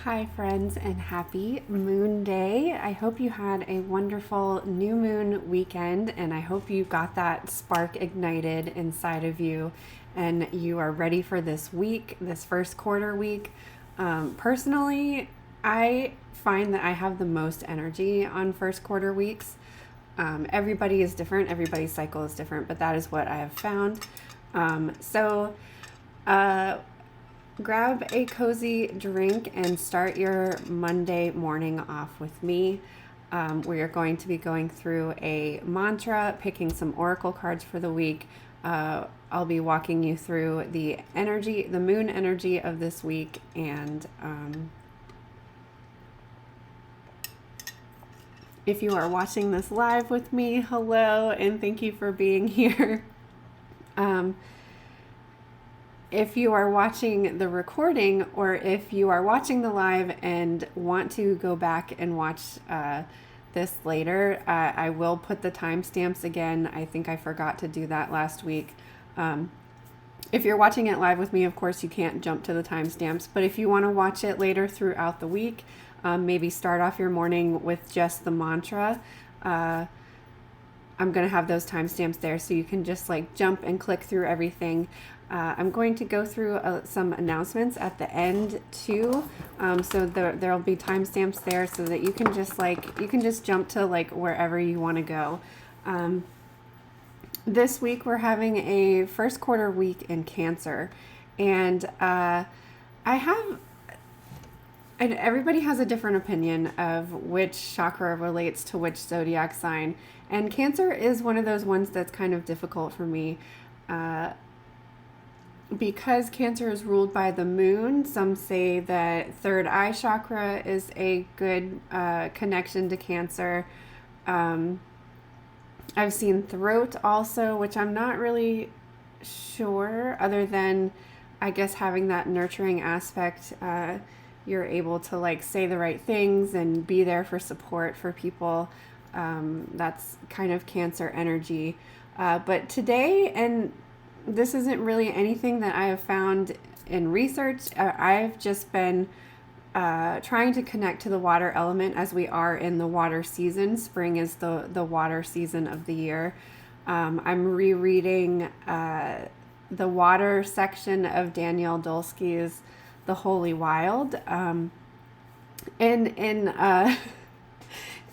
Hi, friends, and happy Moonday. I hope you had a wonderful new moon weekend, and I hope you got that spark ignited inside of you and you are ready for this week, this first quarter week. Personally, I find that I have the most energy on first quarter weeks. Everybody is different, everybody's cycle is different, but that is what I have found. So, uh, Grab a cozy drink and start your Monday morning off with me. We are going to be going through a mantra, picking some oracle cards for the week. I'll be walking you through the energy, the moon energy of this week, and if you are watching this live with me, hello, and thank you for being here. If you are watching the recording or if you are watching the live and want to go back and watch this later, I will put the timestamps again. I think I forgot to do that last week. If you're watching it live with me, of course, you can't jump to the timestamps. But if you want to watch it later throughout the week, maybe start off your morning with just the mantra. I'm going to have those timestamps there so you can just like jump and click through everything. I'm going to go through some announcements at the end too. So there'll be timestamps there so that you can just jump to like wherever you want to go. This week we're having a first quarter week in Cancer, and and everybody has a different opinion of which chakra relates to which zodiac sign. And Cancer is one of those ones that's kind of difficult for me. Because Cancer is ruled by the moon, some say that third eye chakra is a good connection to Cancer. I've seen throat also, which I'm not really sure, other than I guess having that nurturing aspect. You're able to like say the right things and be there for support for people. That's kind of Cancer energy. But today, and this isn't really anything that I have found in research. I've just been trying to connect to the water element as we are in the water season. Spring is the water season of the year. I'm rereading the water section of Danielle Dulsky's The Holy Wild.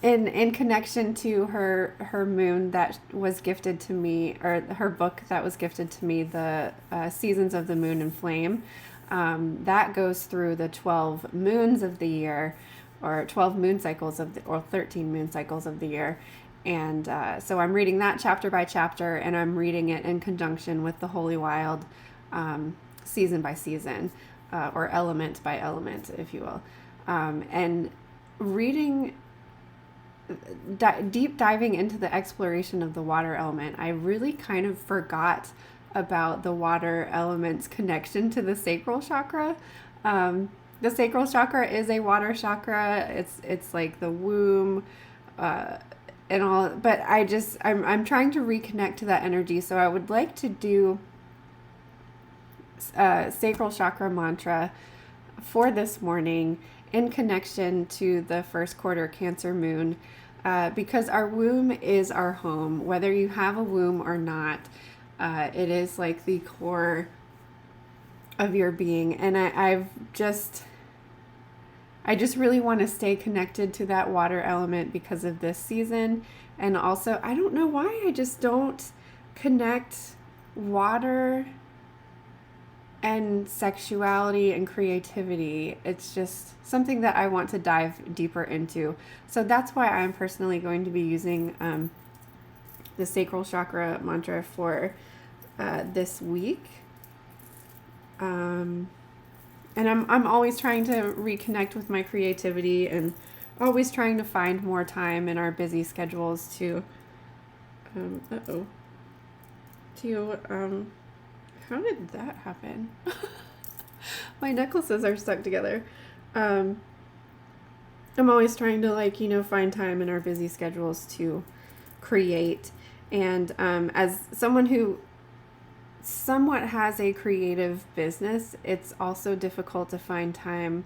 In connection to her moon that was gifted to me, or her book that was gifted to me, the Seasons of the Moon and Flame, that goes through the 12 moons of the year, or 12 moon cycles or 13 moon cycles of the year. And so I'm reading that chapter by chapter, and I'm reading it in conjunction with the Holy Wild, season by season, or element by element, if you will. And reading deep diving into the exploration of the water element, I really kind of forgot about the water element's connection to the sacral chakra. The sacral chakra is a water chakra. It's like the womb, and all. But I'm trying to reconnect to that energy. So I would like to do sacral chakra mantra for this morning in connection to the first quarter Cancer moon, because our womb is our home. Whether you have a womb or not, it is like the core of your being. And I just really want to stay connected to that water element because of this season. And also, I don't know why I just don't connect water and sexuality and creativity. It's just something that I want to dive deeper into. So that's why I'm personally going to be using the sacral chakra mantra for this week. And I'm always trying to reconnect with my creativity and always trying to find more time in our busy schedules to how did that happen? My necklaces are stuck together. I'm always trying to find time in our busy schedules to create. And as someone who somewhat has a creative business, it's also difficult to find time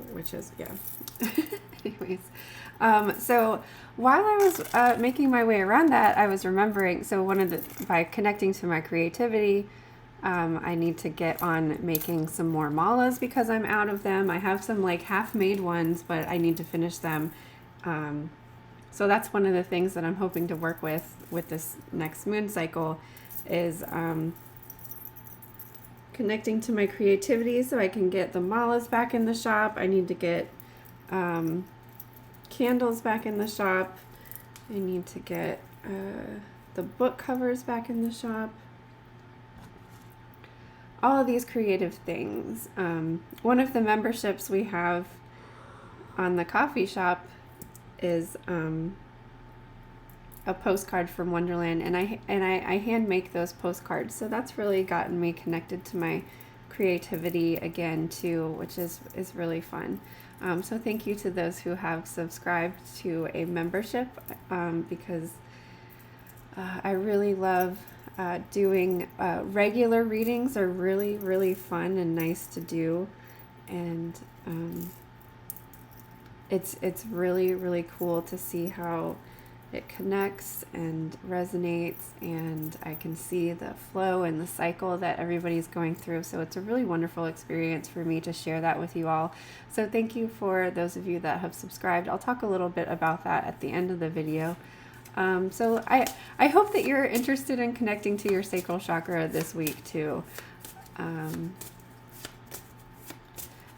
which is, yeah. Anyways, so while I was making my way around that, I was remembering, so by connecting to my creativity, I need to get on making some more malas because I'm out of them. I have some like half-made ones, but I need to finish them. So that's one of the things that I'm hoping to work with this next moon cycle is connecting to my creativity so I can get the malas back in the shop. I need to get candles back in the shop. I need to get the book covers back in the shop. All of these creative things. One of the memberships we have on the coffee shop is a postcard from Wonderland, and I hand make those postcards. So that's really gotten me connected to my creativity again too, which is really fun. So thank you to those who have subscribed to a membership because I really love doing regular readings are really, really fun and nice to do. And it's really, really cool to see how it connects and resonates, and I can see the flow and the cycle that everybody's going through. So it's a really wonderful experience for me to share that with you all. So thank you for those of you that have subscribed. I'll talk a little bit about that at the end of the video. So I hope that you're interested in connecting to your sacral chakra this week too.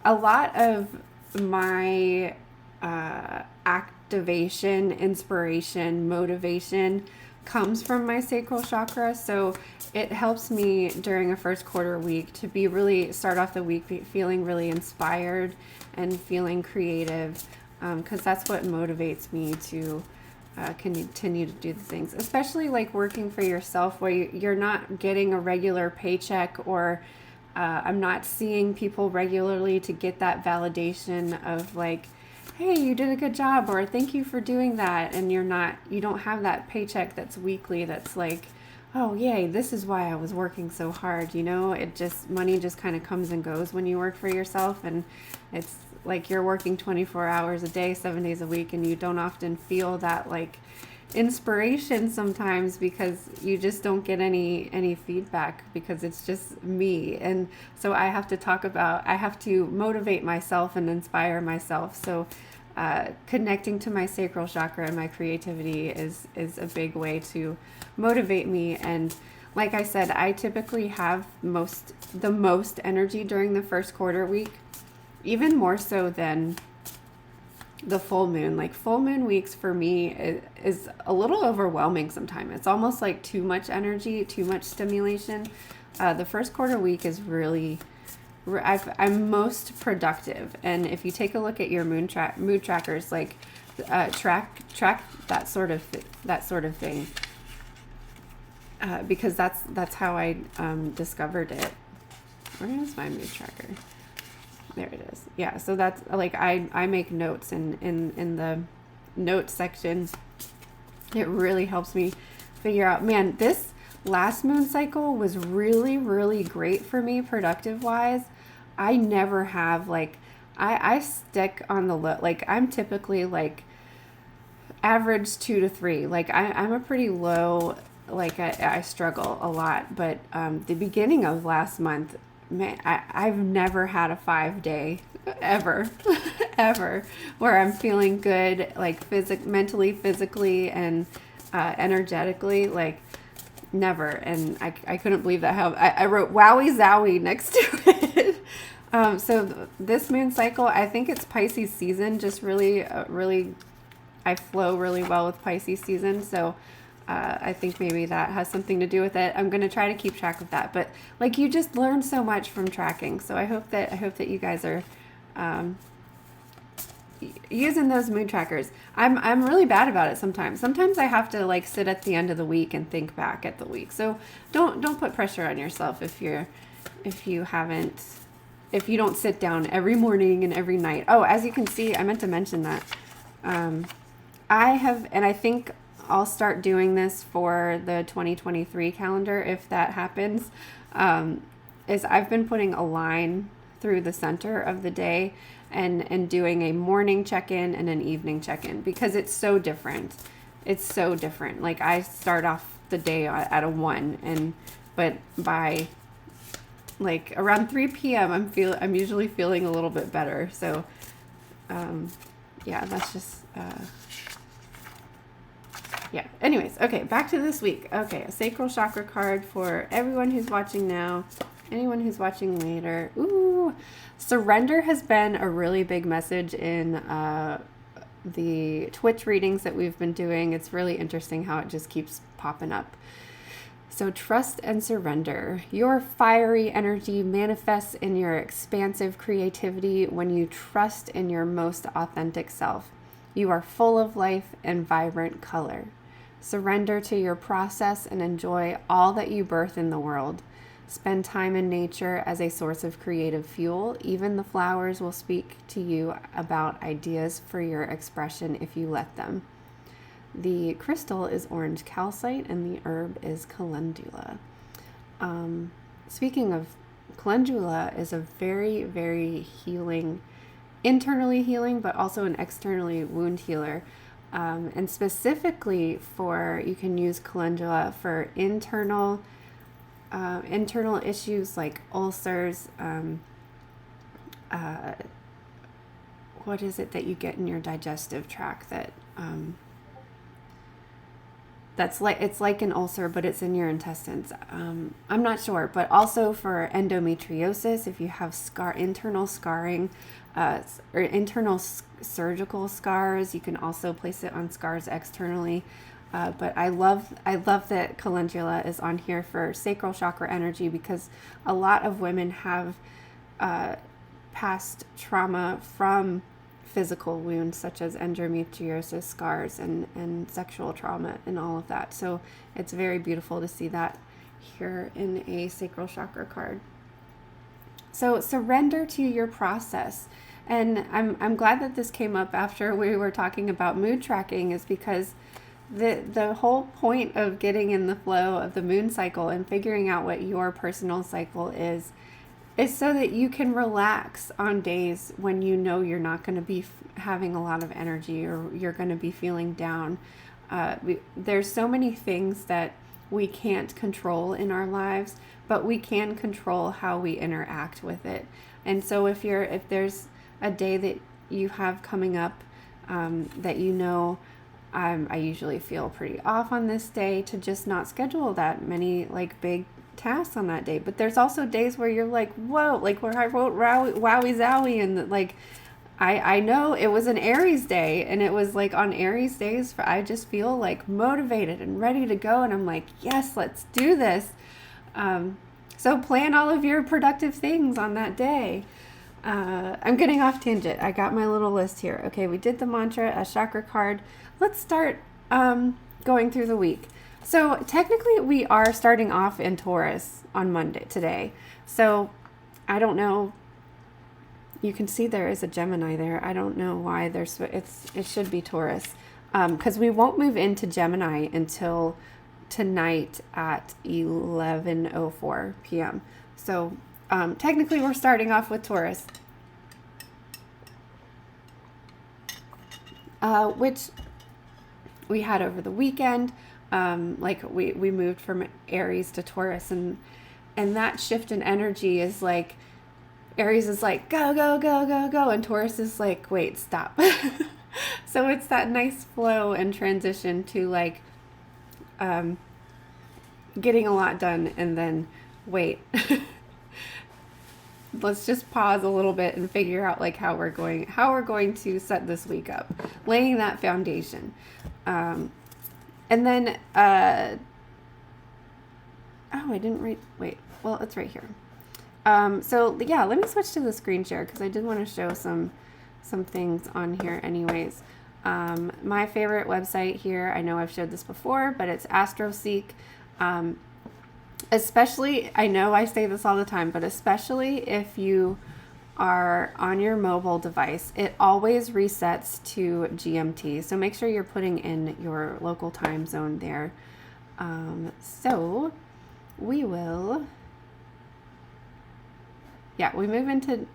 A lot of my activation, inspiration, motivation comes from my sacral chakra. So it helps me during a first quarter week to start off the week feeling really inspired and feeling creative, because that's what motivates me to continue to do the things, especially like working for yourself where you're not getting a regular paycheck, or I'm not seeing people regularly to get that validation of like, hey, you did a good job, or thank you for doing that. And you don't have that paycheck that's weekly that's like, oh yay, this is why I was working so hard. Money just kind of comes and goes when you work for yourself, and it's like you're working 24 hours a day, 7 days a week, and you don't often feel that like inspiration sometimes because you just don't get any feedback because it's just me. And so I have to motivate myself and inspire myself. So connecting to my sacral chakra and my creativity is a big way to motivate me. And like I said, I typically have the most energy during the first quarter week, even more so than the full moon. Like full moon weeks for me is a little overwhelming sometimes. It's almost like too much energy, too much stimulation. The first quarter week is really, I'm most productive. And if you take a look at your mood trackers, like track that sort of thing, because that's how I discovered it. Where is my mood tracker? There it is. Yeah, so that's like I make notes in the notes section. It really helps me figure out, man, this last moon cycle was really, really great for me productive wise. I never have like I stick on the low, like I'm typically like average 2 to 3. Like I'm a pretty low, like I struggle a lot, but the beginning of last month, man, I've never had a 5-day ever, ever, where I'm feeling good, like mentally, physically, and energetically, like never. And I couldn't believe that. How I wrote wowie zowie next to it. So this moon cycle, I think it's Pisces season, just really, I flow really well with Pisces season. So I think maybe that has something to do with it. I'm going to try to keep track of that, but like you just learn so much from tracking. So I hope that you guys are using those mood trackers. I'm really bad about it sometimes. Sometimes I have to like sit at the end of the week and think back at the week. So don't put pressure on yourself if you don't sit down every morning and every night. Oh, as you can see, I meant to mention that I have, and I think I'll start doing this for the 2023 calendar if that happens, is I've been putting a line through the center of the day, and doing a morning check-in and an evening check-in, because it's so different. It's so different. Like I start off the day at a 1, but by like around 3 p.m. I'm usually feeling a little bit better. So yeah, that's just yeah. Anyways, okay, back to this week. Okay, a sacral chakra card for everyone who's watching now, anyone who's watching later. Ooh, surrender has been a really big message in the Twitch readings that we've been doing. It's really interesting how it just keeps popping up. So trust and surrender. Your fiery energy manifests in your expansive creativity when you trust in your most authentic self. You are full of life and vibrant color. Surrender to your process and enjoy all that you birth in the world. Spend time in nature as a source of creative fuel. Even the flowers will speak to you about ideas for your expression if you let them. The crystal is orange calcite and the herb is calendula. Speaking of, calendula is a very, very healing, internally healing, but also an externally wound healer. And specifically you can use calendula for internal issues like ulcers. What is it that you get in your digestive tract it's like an ulcer, but it's in your intestines. I'm not sure, but also for endometriosis, if you have internal scarring, or internal surgical scars, you can also place it on scars externally. But I love that calendula is on here for sacral chakra energy, because a lot of women have past trauma from physical wounds such as endometriosis scars and sexual trauma and all of that. So it's very beautiful to see that here in a sacral chakra card. So surrender to your process. And I'm glad that this came up after we were talking about mood tracking, is because the whole point of getting in the flow of the moon cycle and figuring out what your personal cycle is so that you can relax on days when you know you're not going to be having a lot of energy or you're going to be feeling down. There's so many things that we can't control in our lives, but we can control how we interact with it. And so if there's a day that you have coming up that you know, I usually feel pretty off on this day, to just not schedule that many like big tasks on that day. But there's also days where you're like, whoa, like where I wrote wowie zowie, and like I know it was an Aries day, and it was like on Aries days I just feel like motivated and ready to go, and I'm like, yes, let's do this. So plan all of your productive things on that day. I'm getting off tangent. I got my little list here. Okay, we did the mantra, a chakra card. Let's start going through the week. So technically we are starting off in Taurus on Monday today. So I don't know. You can see there is a Gemini there. I don't know why it should be Taurus. Because we won't move into Gemini until tonight at 11:04 p.m. So technically we're starting off with Taurus. Which we had over the weekend. Like we moved from Aries to Taurus, and that shift in energy is like, Aries is like, go, go, go, go, go. And Taurus is like, wait, stop. So it's that nice flow and transition to like, getting a lot done and then wait, let's just pause a little bit and figure out like how we're going to set this week up, laying that foundation. And then, I didn't write, wait, well, it's right here. So yeah, let me switch to the screen share, because I did want to show some things on here anyways. My favorite website here, I know I've showed this before, but it's Astro. Especially, I know I say this all the time, but especially if you are on your mobile device, it always resets to GMT. So make sure you're putting in your local time zone there. So we will Yeah, we move into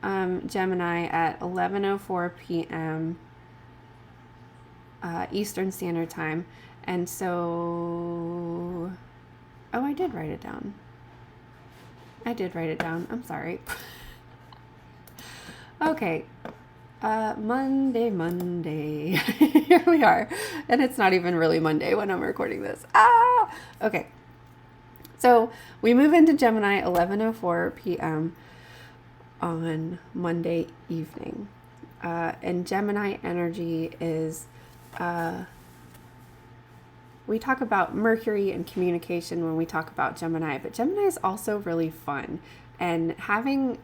Gemini at 11:04 p.m. Eastern Standard Time. And so, oh, I did write it down. I'm sorry. Okay. Monday. Here we are. And it's not even really Monday when I'm recording this. Okay. So we move into Gemini 11:04 p.m. on Monday evening. And Gemini energy is, we talk about Mercury and communication when we talk about Gemini, but Gemini is also really fun. And having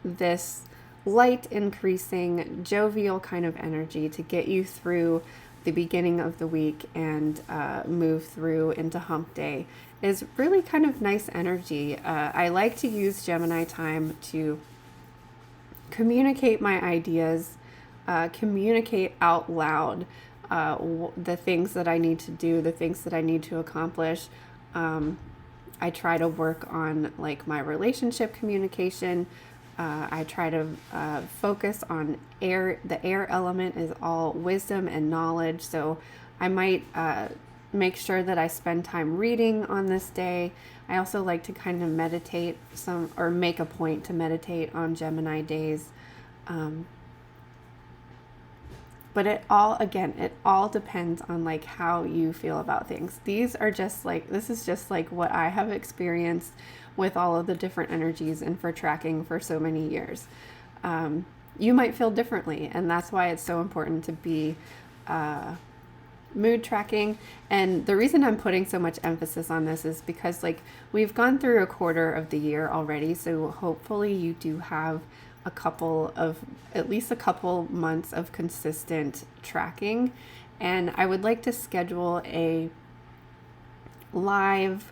this light, increasing, jovial kind of energy to get you through the beginning of the week and move through into hump day is really kind of nice energy. I like to use Gemini time to communicate my ideas, communicate out loud the things that I need to do, the things that I need to accomplish. I try to work on like my relationship communication. I try to focus on air. The air element is all wisdom and knowledge. So I might make sure that I spend time reading on this day. I also like to kind of meditate or make a point to meditate on Gemini days. But it all depends on like how you feel about things. This is just like what I have experienced with all of the different energies and for tracking for so many years. You might feel differently, and that's why it's so important to be mood tracking. And the reason I'm putting so much emphasis on this is because like we've gone through a quarter of the year already, so hopefully you do have at least a couple months of consistent tracking. And I would like to schedule a live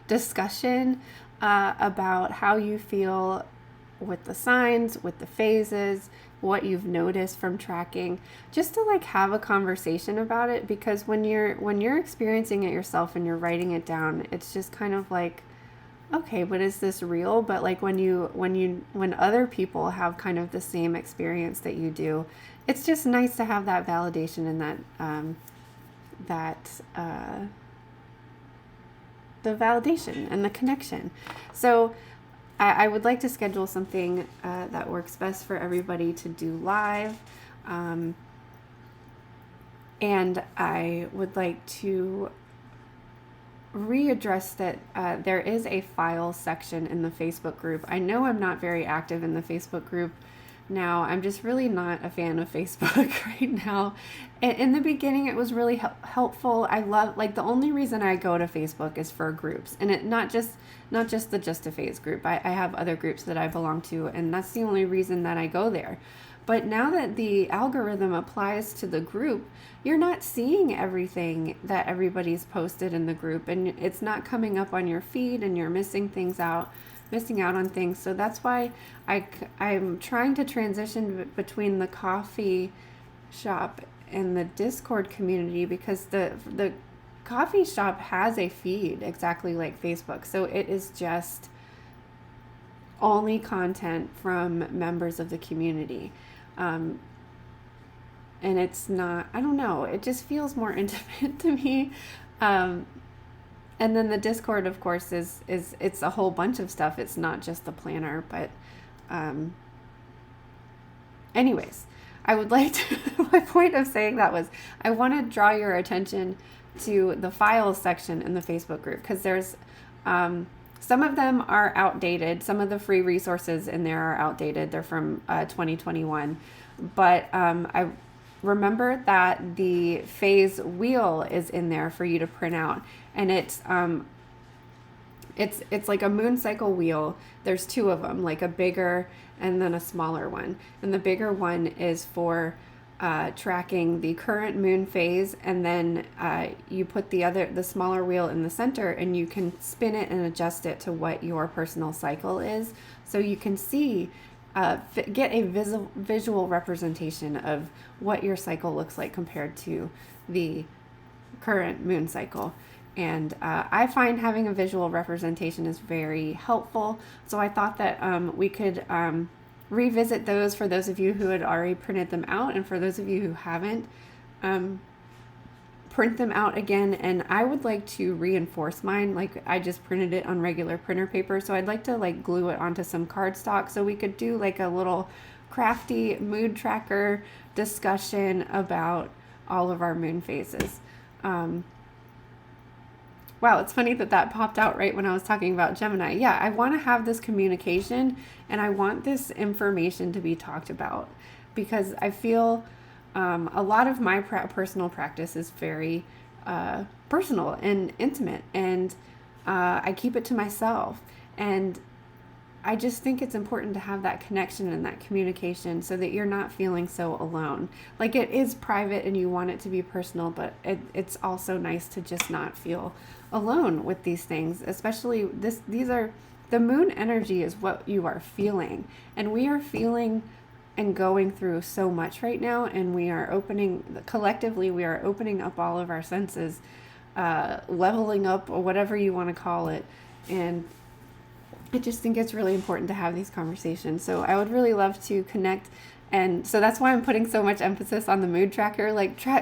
discussion about how you feel with the signs, with the phases, what you've noticed from tracking, just to like have a conversation about it. Because when you're experiencing it yourself and you're writing it down, it's just kind of like, okay, but is this real? But like when other people have kind of the same experience that you do, it's just nice to have that validation and the validation and the connection. So I would like to schedule something that works best for everybody to do live. And I would like to readdress that there is a file section in the Facebook group. I know I'm not very active in the Facebook group now. I'm just really not a fan of Facebook right now. In the beginning, it was really helpful. I love, like, the only reason I go to Facebook is for groups, and it not just the Just a Phase group. I have other groups that I belong to, and that's the only reason that I go there. But now that the algorithm applies to the group, you're not seeing everything that everybody's posted in the group, and it's not coming up on your feed, and you're missing out on things. So that's why I'm trying to transition between the coffee shop and the Discord community, because the coffee shop has a feed exactly like Facebook. So it is just only content from members of the community. And it's not, I don't know, it just feels more intimate to me. And then the Discord, of course, is it's a whole bunch of stuff. It's not just the planner, but anyways, I would like to, my point of saying that was, I want to draw your attention to the files section in the Facebook group, because there's some of them are outdated. Some of the free resources in there are outdated. They're from 2021. But I remember that the phase wheel is in there for you to print out. And it's like a moon cycle wheel. There's two of them, like a bigger and then a smaller one. And the bigger one is for tracking the current moon phase, and then you put the smaller wheel in the center, and you can spin it and adjust it to what your personal cycle is, so you can see get a visual representation of what your cycle looks like compared to the current moon cycle. And I find having a visual representation is very helpful. So I thought that we could revisit those for those of you who had already printed them out, and for those of you who haven't, print them out again. And I would like to reinforce mine. Like, I just printed it on regular printer paper, so I'd like to like glue it onto some cardstock so we could do like a little crafty mood tracker discussion about all of our moon phases. Wow, it's funny that that popped out right when I was talking about Gemini. Yeah, I want to have this communication, and I want this information to be talked about, because I feel a lot of my personal practice is very personal and intimate, and I keep it to myself. And I just think it's important to have that connection and that communication so that you're not feeling so alone. Like, it is private and you want it to be personal, but it's also nice to just not feel alone with these things. Especially these are, the moon energy is what you are feeling. And we are feeling and going through so much right now. And we are collectively, we are opening up all of our senses, leveling up, or whatever you want to call it. And I just think it's really important to have these conversations. So I would really love to connect. And so that's why I'm putting so much emphasis on the mood tracker.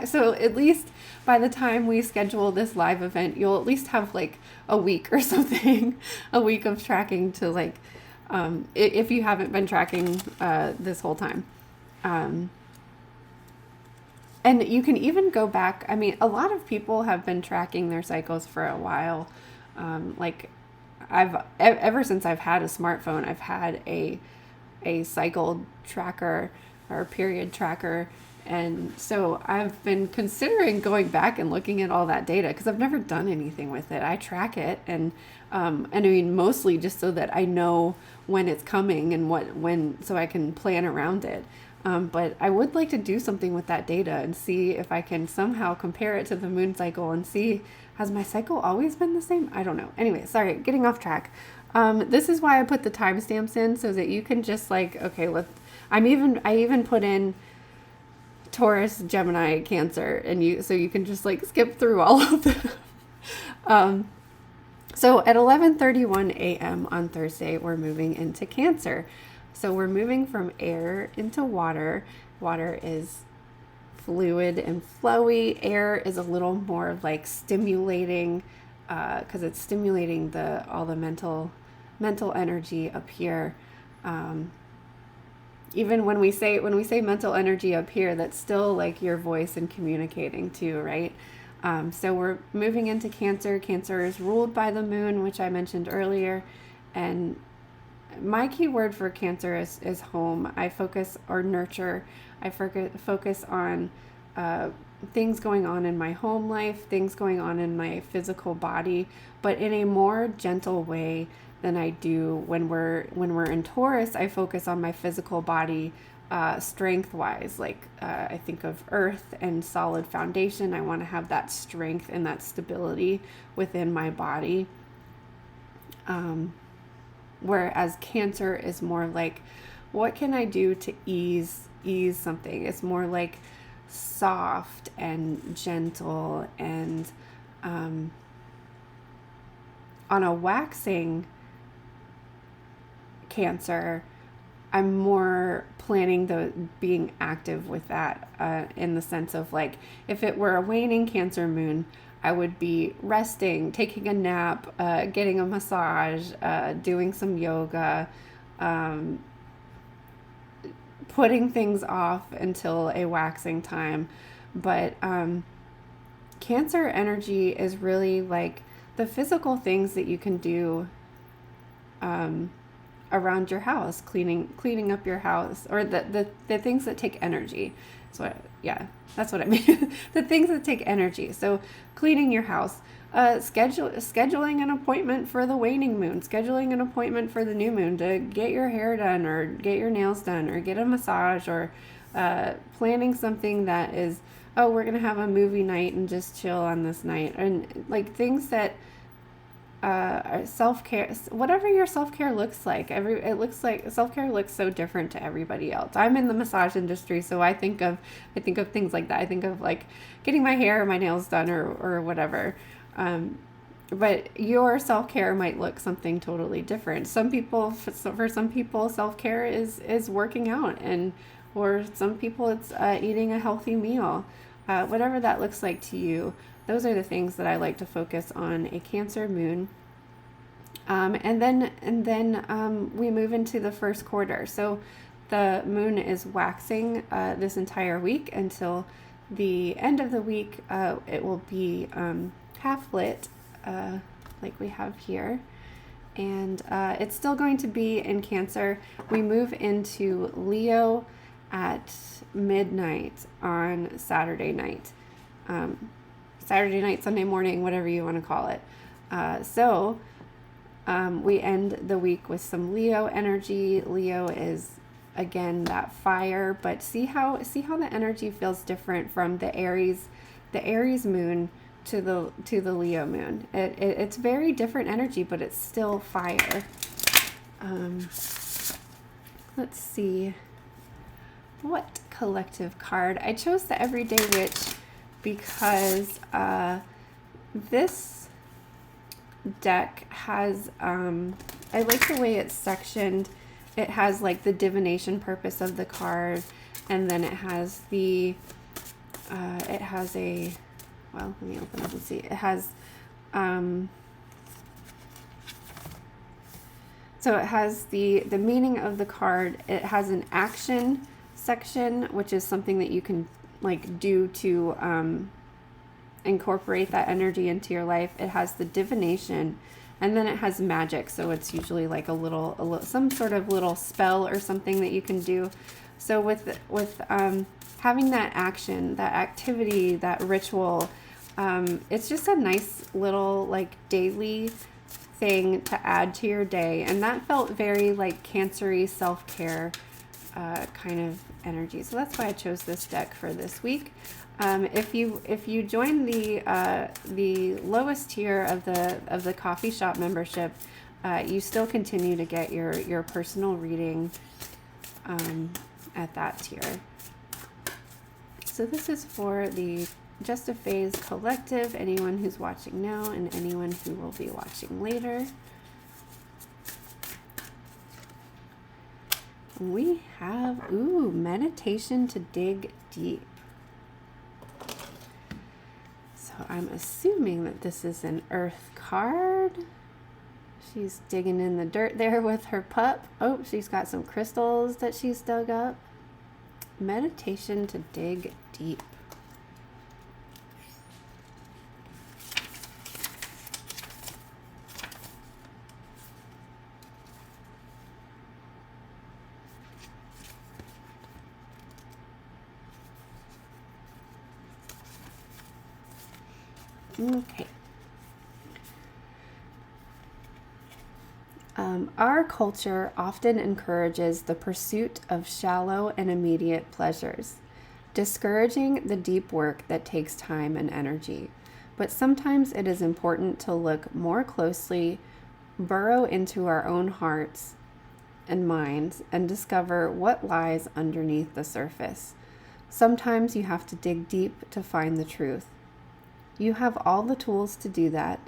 So at least by the time we schedule this live event, you'll at least have like a week or something, a week of tracking to like, if you haven't been tracking this whole time. And you can even go back. I mean, a lot of people have been tracking their cycles for a while. Ever since I've had a smartphone, I've had a cycle tracker or period tracker. And so I've been considering going back and looking at all that data, because I've never done anything with it. I track it, and I mean, mostly just so that I know when it's coming and so I can plan around it. But I would like to do something with that data and see if I can somehow compare it to the moon cycle and see, has my cycle always been the same? I don't know. Anyway, sorry, getting off track. This is why I put the timestamps in, so that you can just like, okay, I even put in Taurus, Gemini, Cancer, and so you can just like skip through all of them. So at 11:31 a.m. on Thursday, we're moving into Cancer. So we're moving from air into water. Water is fluid and flowy. Air is a little more like stimulating, because it's stimulating all the mental energy up here. Even when we say mental energy up here, that's still like your voice and communicating too, right? So we're moving into Cancer. Cancer is ruled by the moon, which I mentioned earlier, and my key word for Cancer is home. I focus, or nurture. I focus on things going on in my home life, things going on in my physical body, but in a more gentle way than I do when we're in Taurus. I focus on my physical body, strength-wise. Like, I think of earth and solid foundation. I want to have that strength and that stability within my body. Whereas Cancer is more like, what can I do to ease something? It's more like soft and gentle. And on a waxing Cancer, I'm more planning being active with that, in the sense of like, if it were a waning Cancer moon, I would be resting, taking a nap, getting a massage, doing some yoga, putting things off until a waxing time. But Cancer energy is really like the physical things that you can do around your house, cleaning up your house, or the things that take energy. So that's what I mean. The things that take energy. So cleaning your house, scheduling an appointment for the waning moon, scheduling an appointment for the new moon to get your hair done or get your nails done or get a massage, or planning something that is, we're going to have a movie night and just chill on this night. And like things that self-care, whatever your self-care looks like. It looks like self-care looks so different to everybody else. I'm in the massage industry, so I think of things like that. I think of like getting my hair or my nails done or whatever. But your self-care might look something totally different. For some people, self-care is working out, and or some people it's eating a healthy meal. Whatever that looks like to you, those are the things that I like to focus on a Cancer moon. And then we move into the first quarter. So the moon is waxing this entire week until the end of the week. It will be half lit, like we have here. And it's still going to be in Cancer. We move into Leo at midnight on Saturday night. Saturday night, Sunday morning, whatever you want to call it. We end the week with some Leo energy. Leo is, again, that fire, but see how the energy feels different from the Aries moon to the Leo moon. It's very different energy, but it's still fire. Let's see. What collective card? I chose the Everyday Witch because this deck has, I like the way it's sectioned. It has like the divination purpose of the card, and then it has the, it has a, well, let me open up and see. It has, so it has the meaning of the card. It has an action section, which is something that you can like do to incorporate that energy into your life. It has the divination, and then it has magic. So it's usually like a little some sort of little spell or something that you can do. So with having that action, that activity, that ritual, it's just a nice little like daily thing to add to your day, and that felt very like Cancer-y self-care kind of energy. So that's why I chose this deck for this week. If you join the lowest tier of the coffee shop membership, you still continue to get your personal reading at that tier. So this is for the Just a Phase Collective, anyone who's watching now and anyone who will be watching later. We have, meditation to dig deep. So I'm assuming that this is an earth card. She's digging in the dirt there with her pup. Oh, she's got some crystals that she's dug up. Meditation to dig deep. Okay. Our culture often encourages the pursuit of shallow and immediate pleasures, discouraging the deep work that takes time and energy. But sometimes it is important to look more closely, burrow into our own hearts and minds, and discover what lies underneath the surface. Sometimes you have to dig deep to find the truth. You have all the tools to do that.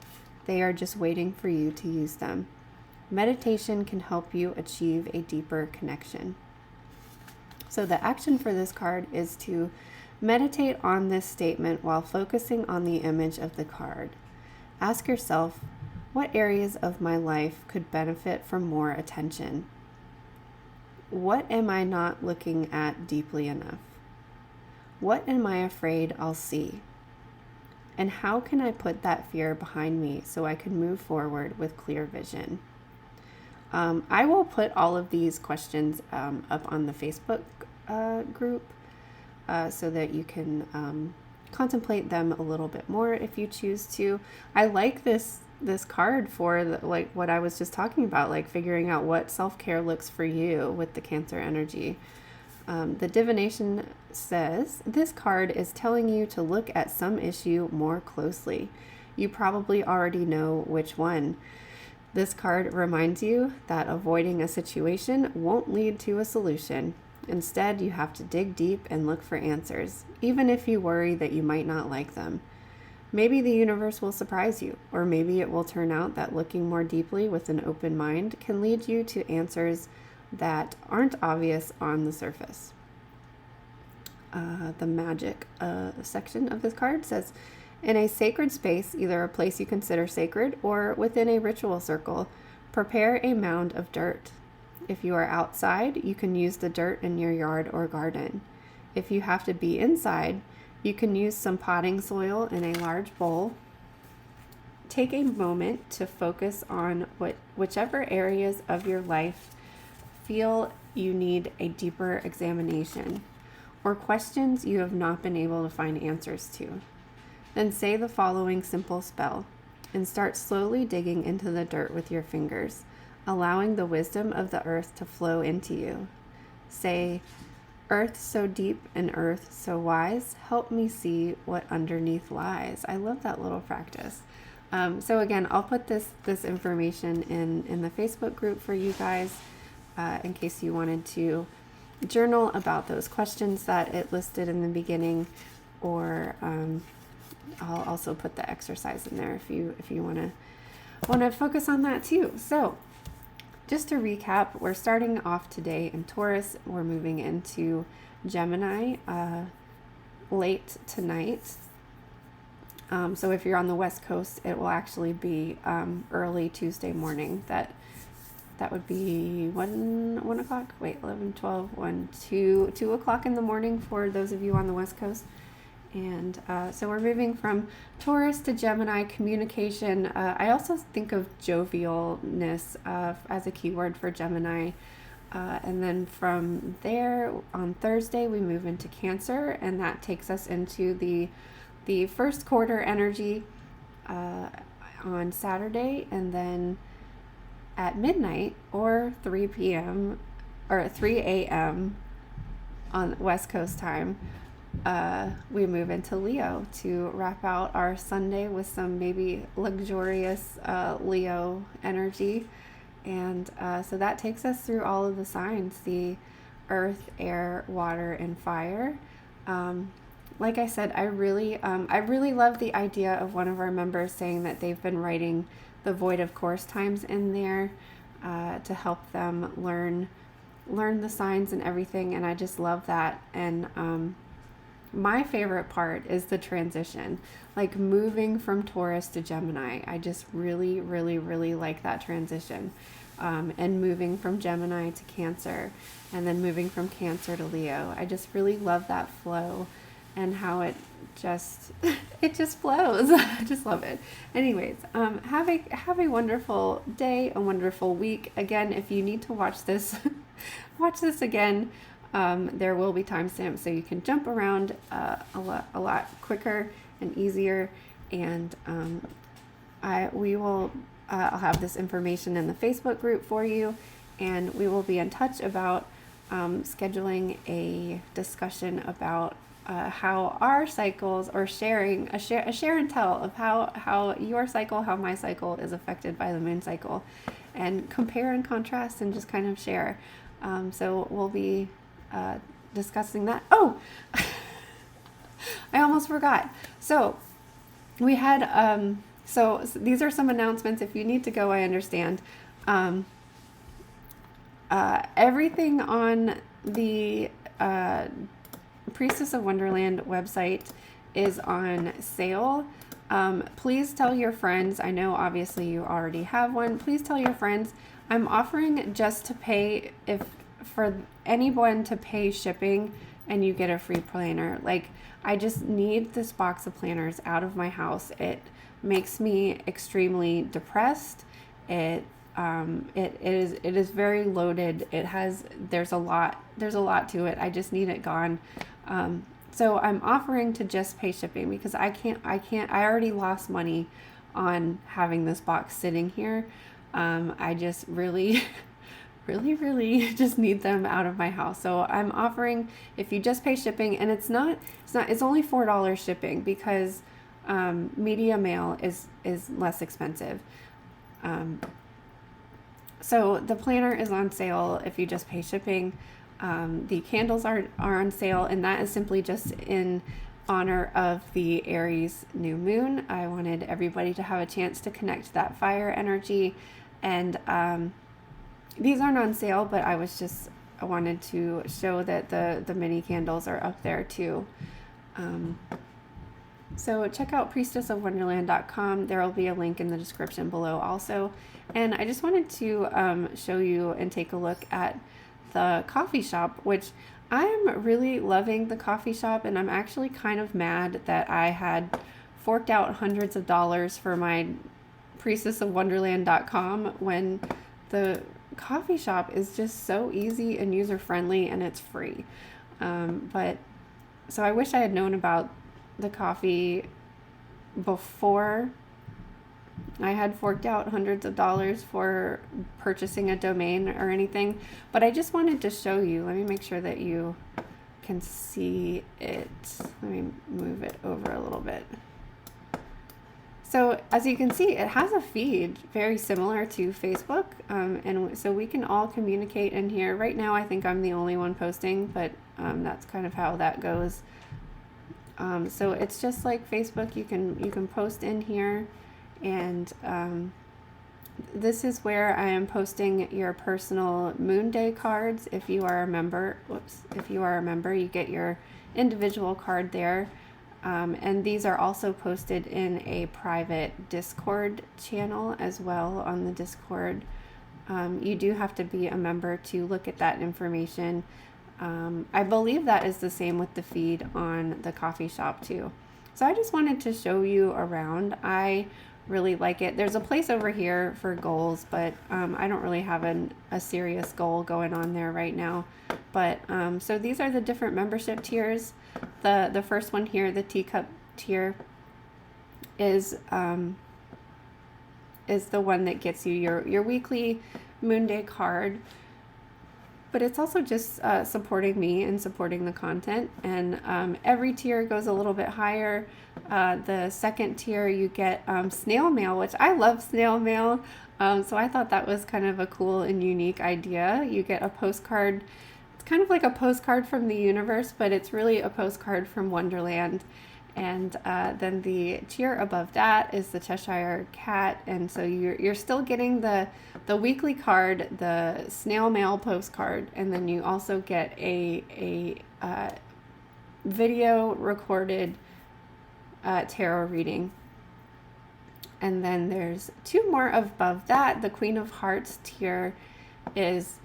They are just waiting for you to use them. Meditation can help you achieve a deeper connection. So the action for this card is to meditate on this statement while focusing on the image of the card. Ask yourself, what areas of my life could benefit from more attention? What am I not looking at deeply enough? What am I afraid I'll see? And how can I put that fear behind me so I can move forward with clear vision? I will put all of these questions up on the Facebook group so that you can contemplate them a little bit more if you choose to. I like this card for like what I was just talking about, like figuring out what self-care looks for you with the Cancer energy. The divination says, this card is telling you to look at some issue more closely. You probably already know which one. This card reminds you that avoiding a situation won't lead to a solution. Instead, you have to dig deep and look for answers, even if you worry that you might not like them. Maybe the universe will surprise you, or maybe it will turn out that looking more deeply with an open mind can lead you to answers that aren't obvious on the surface. The magic section of this card says, in a sacred space, either a place you consider sacred or within a ritual circle, prepare a mound of dirt. If you are outside, you can use the dirt in your yard or garden. If you have to be inside, you can use some potting soil in a large bowl. Take a moment to focus on whichever areas of your life feel you need a deeper examination, or questions you have not been able to find answers to. Then say the following simple spell and start slowly digging into the dirt with your fingers, allowing the wisdom of the earth to flow into you. Say, earth so deep and earth so wise, help me see what underneath lies. I love that little practice. So again, I'll put this information in the Facebook group for you guys in case you wanted to journal about those questions that it listed in the beginning, or I'll also put the exercise in there if you want to focus on that too. So just to recap, we're starting off today in Taurus. We're moving into Gemini late tonight. So if you're on the West Coast, it will actually be early Tuesday morning. That would be 1 o'clock. Wait, 11, 12, 1, 2 o'clock in the morning for those of you on the West Coast. And so we're moving from Taurus to Gemini communication. I also think of jovialness as a keyword for Gemini. And then from there on Thursday, we move into Cancer, and that takes us into the first quarter energy on Saturday. And then at midnight or 3 p.m. or 3 a.m. on West Coast time, we move into Leo to wrap out our Sunday with some maybe luxurious Leo energy. And so that takes us through all of the signs, the earth, air, water, and fire. Like I said, I really love the idea of one of our members saying that they've been writing the void of course times in there to help them learn the signs and everything. And I just love that. And my favorite part is the transition, like moving from Taurus to Gemini. I just really, really, really like that transition. And moving from Gemini to Cancer, and then moving from Cancer to Leo. I just really love that flow and how it just flows. I just love it. Anyways, have a wonderful day, a wonderful week. Again, if you need to watch this again. There will be timestamps, so you can jump around a lot quicker and easier. And I'll have this information in the Facebook group for you, and we will be in touch about scheduling a discussion about how our cycles, or sharing a share and tell of how your cycle, how my cycle is affected by the moon cycle, and compare and contrast and just kind of share. So we'll be discussing that. Oh, I almost forgot. So we had, so these are some announcements. If you need to go, I understand. Everything on the Priestess of Wonderland website is on sale. Please tell your friends. I know obviously you already have one. Please tell your friends. I'm offering just to pay, for anyone to pay shipping, and you get a free planner. Like, I just need this box of planners out of my house. It makes me extremely depressed. It is very loaded. There's a lot to it. I just need it gone. So I'm offering to just pay shipping because I already lost money on having this box sitting here. I just really really just need them out of my house. So I'm offering, if you just pay shipping, and it's only $4 shipping because media mail is less expensive. So the planner is on sale if you just pay shipping. The candles are on sale, and that is simply just in honor of the Aries new moon. I wanted everybody to have a chance to connect to that fire energy. And these aren't on sale, but I wanted to show that the mini candles are up there too. So check out priestessofwonderland.com. There will be a link in the description below also. And I just wanted to show you and take a look at the coffee shop, which I'm really loving the coffee shop, and I'm actually kind of mad that I had forked out hundreds of dollars for my priestessofwonderland.com when the coffee shop is just so easy and user friendly and it's free. But so I wish I had known about the coffee before I had forked out hundreds of dollars for purchasing a domain or anything, but I just wanted to show you. Let me make sure that you can see it. Let me move it over a little bit. So as you can see, it has a feed very similar to Facebook, and so we can all communicate in here. Right now I think I'm the only one posting, but that's kind of how that goes. So it's just like Facebook. You can post in here, and this is where I am posting your personal Moonday cards. If you are a member, if you are a member, you get your individual card there. And these are also posted in a private Discord channel as well on the Discord. You do have to be a member to look at that information. I believe that is the same with the feed on the coffee shop too. So I just wanted to show you around. I really like it. There's a place over here for goals, but I don't really have a serious goal going on there right now. But so these are the different membership tiers. The first one here, the teacup tier, is the one that gets you your weekly Moonday card. But it's also just supporting me and supporting the content. And every tier goes a little bit higher. The second tier, you get snail mail, which I love snail mail. So I thought that was kind of a cool and unique idea. You get a postcard. It's kind of like a postcard from the universe, but it's really a postcard from Wonderland. And then the tier above that is the Cheshire Cat, and so you're still getting the weekly card, the snail mail postcard, and then you also get a video recorded tarot reading. And then there's two more above that. The Queen of Hearts tier is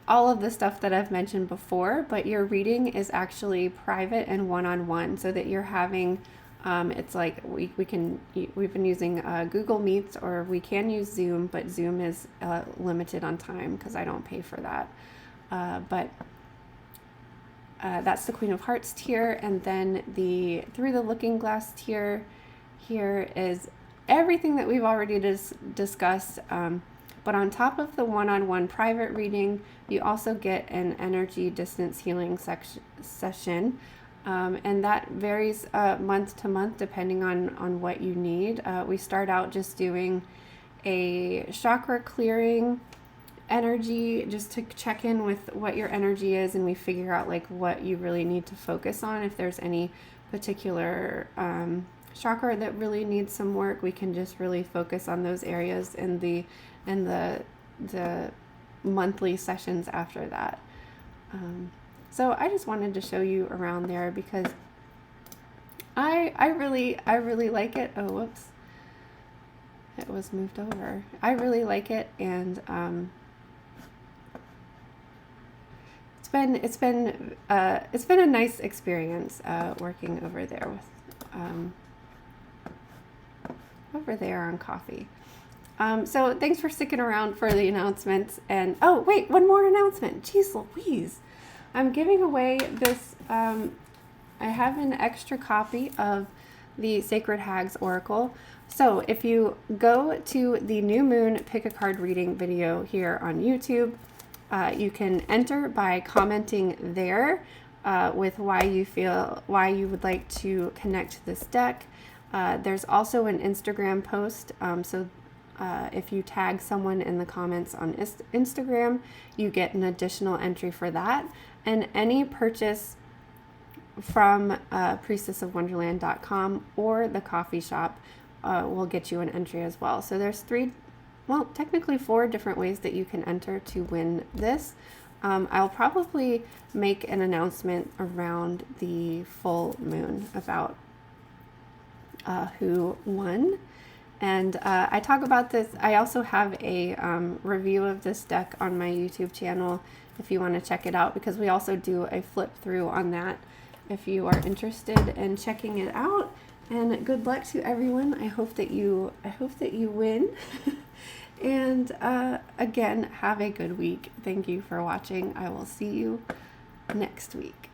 all of the stuff that I've mentioned before, but your reading is actually private and one-on-one, so that you're having it's like we've been using Google Meets, or we can use Zoom, but Zoom is limited on time because I don't pay for that. But that's the Queen of Hearts tier. And then the Through the Looking Glass tier here is everything that we've already discussed. But on top of the one-on-one private reading, you also get an energy distance healing session. And that varies month to month depending on what you need. We start out just doing a chakra clearing energy just to check in with what your energy is, and we figure out like what you really need to focus on. If there's any particular chakra that really needs some work, we can just really focus on those areas in the monthly sessions after that. So I just wanted to show you around there because I really like it. Oh, whoops. It was moved over. I really like it, and it's been a nice experience working over there with over there on coffee. So thanks for sticking around for the announcements. And oh wait, one more announcement. Jeez Louise. I'm giving away this, I have an extra copy of the Sacred Hags Oracle. So if you go to the New Moon Pick a Card reading video here on YouTube, you can enter by commenting there with why you would like to connect to this deck. There's also an Instagram post, so if you tag someone in the comments on Instagram, you get an additional entry for that. And any purchase from priestessofwonderland.com or the coffee shop will get you an entry as well. So there's technically 4 different ways that you can enter to win this. I'll probably make an announcement around the full moon about who won. And I talk about this. I also have a review of this deck on my YouTube channel if you want to check it out, because we also do a flip through on that if you are interested in checking it out. And good luck to everyone. I hope that you win. And again, have a good week. Thank you for watching. I will see you next week.